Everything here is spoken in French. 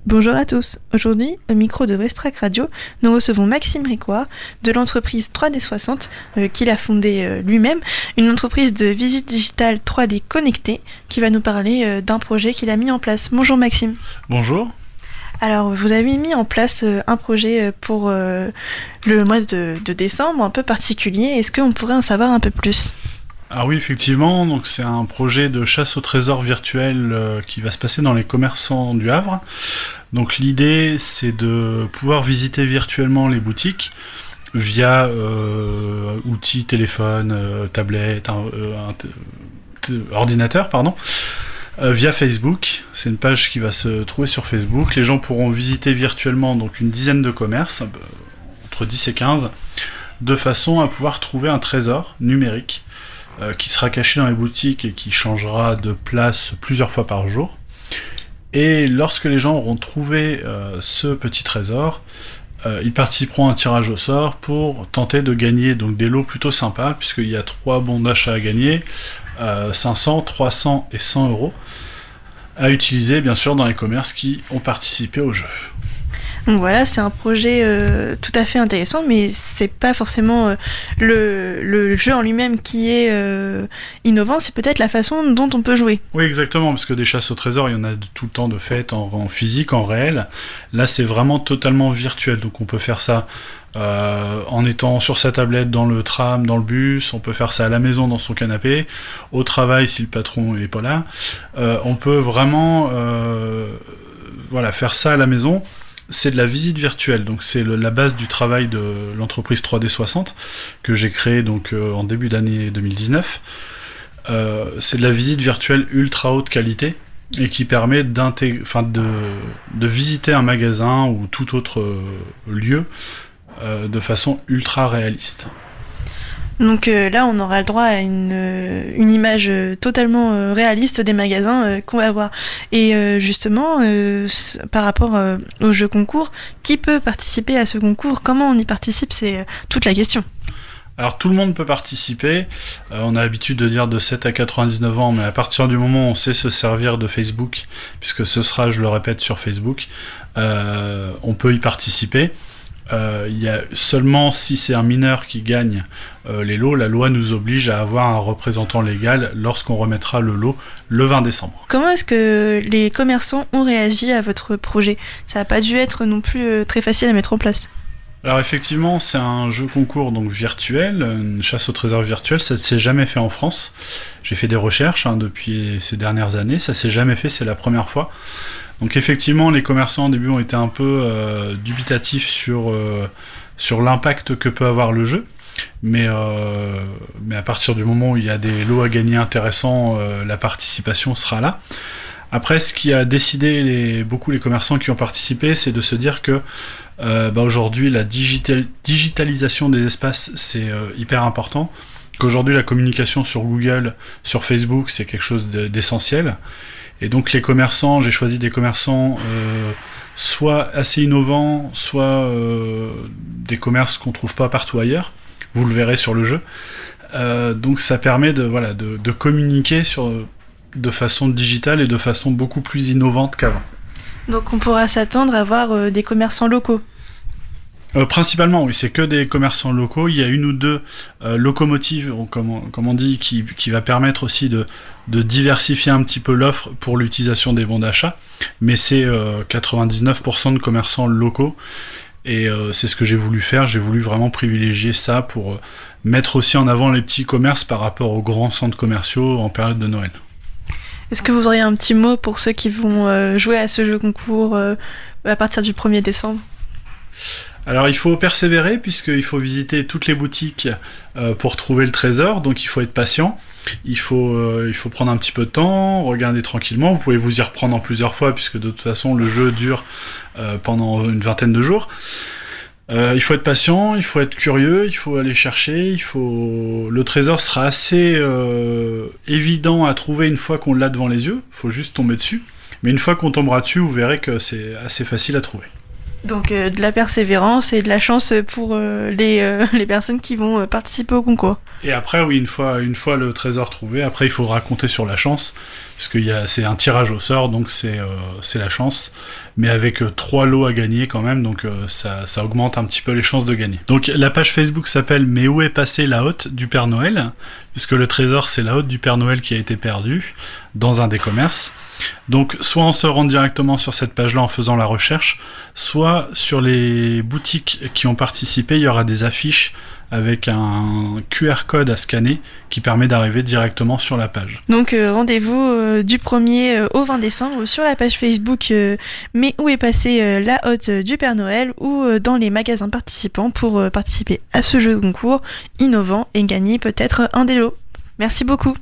Bonjour à tous. Aujourd'hui, au micro de Westrack Radio, nous recevons Maxime Ricoire de l'entreprise 3D60 qu'il a fondée lui-même, une entreprise de visite digitale 3D connectée qui va nous parler d'un projet qu'il a mis en place. Bonjour Maxime. Bonjour. Alors, vous avez mis en place un projet pour le mois de décembre un peu particulier. Est-ce qu'on pourrait en savoir un peu plus ? Ah oui, effectivement, donc c'est un projet de chasse au trésor virtuel qui va se passer dans les commerçants du Havre. Donc l'idée, c'est de pouvoir visiter virtuellement les boutiques via outils, téléphone, tablette, ordinateur, via Facebook. C'est une page qui va se trouver sur Facebook. Les gens pourront visiter virtuellement donc une dizaine de commerces, entre 10 et 15, de façon à pouvoir trouver un trésor numérique qui sera caché dans les boutiques et qui changera de place plusieurs fois par jour. Et lorsque les gens auront trouvé ce petit trésor, ils participeront à un tirage au sort pour tenter de gagner donc des lots plutôt sympas, puisqu'il y a 3 bons d'achat à gagner, 500, 300 et 100 euros, à utiliser bien sûr dans les commerces qui ont participé au jeu. Donc voilà, c'est un projet tout à fait intéressant, mais c'est pas forcément le jeu en lui-même qui est innovant, c'est peut-être la façon dont on peut jouer. Oui, exactement, parce que des chasses au trésor, il y en a tout le temps de faites en physique, en réel. Là, c'est vraiment totalement virtuel, donc on peut faire ça en étant sur sa tablette, dans le tram, dans le bus, on peut faire ça à la maison, dans son canapé, au travail si le patron est pas là. On peut vraiment faire ça à la maison. C'est de la visite virtuelle, donc c'est la base du travail de l'entreprise 3D60 que j'ai créée donc en début d'année 2019. C'est de la visite virtuelle ultra haute qualité et qui permet de visiter un magasin ou tout autre lieu de façon ultra réaliste. Donc là, on aura le droit à une image totalement réaliste des magasins qu'on va voir. Et justement, par rapport au jeu concours, qui peut participer à ce concours ? Comment on y participe ? C'est toute la question. Alors tout le monde peut participer, on a l'habitude de dire de 7 à 99 ans, mais à partir du moment où on sait se servir de Facebook, puisque ce sera, je le répète, sur Facebook, on peut y participer. Il y a seulement si c'est un mineur qui gagne les lots, la loi nous oblige à avoir un représentant légal lorsqu'on remettra le lot le 20 décembre. Comment est-ce que les commerçants ont réagi à votre projet ? Ça n'a pas dû être non plus très facile à mettre en place. Alors effectivement, c'est un jeu concours donc virtuel, une chasse au trésor virtuelle, ça ne s'est jamais fait en France. J'ai fait des recherches depuis ces dernières années, ça s'est jamais fait, c'est la première fois. Donc effectivement, les commerçants au début ont été un peu dubitatifs sur l'impact que peut avoir le jeu, mais à partir du moment où il y a des lots à gagner intéressants, la participation sera là. Après, ce qui a décidé beaucoup les commerçants qui ont participé, c'est de se dire que aujourd'hui la digitalisation des espaces c'est hyper important, qu'aujourd'hui la communication sur Google, sur Facebook c'est quelque chose d'essentiel. Et donc les commerçants, j'ai choisi des commerçants soit assez innovants, soit des commerces qu'on trouve pas partout ailleurs. Vous le verrez sur le jeu. Donc ça permet de communiquer de façon digitale et de façon beaucoup plus innovante qu'avant. Donc on pourra s'attendre à voir des commerçants locaux. Principalement, oui, c'est que des commerçants locaux. Il y a une ou deux locomotives, comme on dit, qui va permettre aussi de diversifier un petit peu l'offre pour l'utilisation des bons d'achat. Mais c'est 99% de commerçants locaux. Et c'est ce que j'ai voulu faire. J'ai voulu vraiment privilégier ça pour mettre aussi en avant les petits commerces par rapport aux grands centres commerciaux en période de Noël. Est-ce que vous auriez un petit mot pour ceux qui vont jouer à ce jeu concours à partir du 1er décembre ? Alors il faut persévérer puisqu'il faut visiter toutes les boutiques pour trouver le trésor, donc il faut être patient, il faut prendre un petit peu de temps, regarder tranquillement, vous pouvez vous y reprendre en plusieurs fois puisque de toute façon le jeu dure pendant une vingtaine de jours. Il faut être patient, il faut être curieux, il faut aller chercher, le trésor sera assez évident à trouver une fois qu'on l'a devant les yeux, il faut juste tomber dessus, mais une fois qu'on tombera dessus, vous verrez que c'est assez facile à trouver. Donc de la persévérance et de la chance pour les personnes qui vont participer au concours. Et après, oui, une fois le trésor trouvé, après il faudra compter sur la chance, parce c'est un tirage au sort, donc c'est la chance, mais avec 3 lots à gagner quand même, donc ça augmente un petit peu les chances de gagner. Donc la page Facebook s'appelle Mais où est passée la hotte du Père Noël, puisque le trésor c'est la hotte du Père Noël qui a été perdue dans un des commerces. Donc soit on se rend directement sur cette page-là en faisant la recherche, soit sur les boutiques qui ont participé, il y aura des affiches avec un QR code à scanner qui permet d'arriver directement sur la page. Donc rendez-vous du 1er au 20 décembre sur la page Facebook Mais où est passée la hotte du Père Noël ou dans les magasins participants pour participer à ce jeu concours innovant et gagner peut-être un des lots. Merci beaucoup.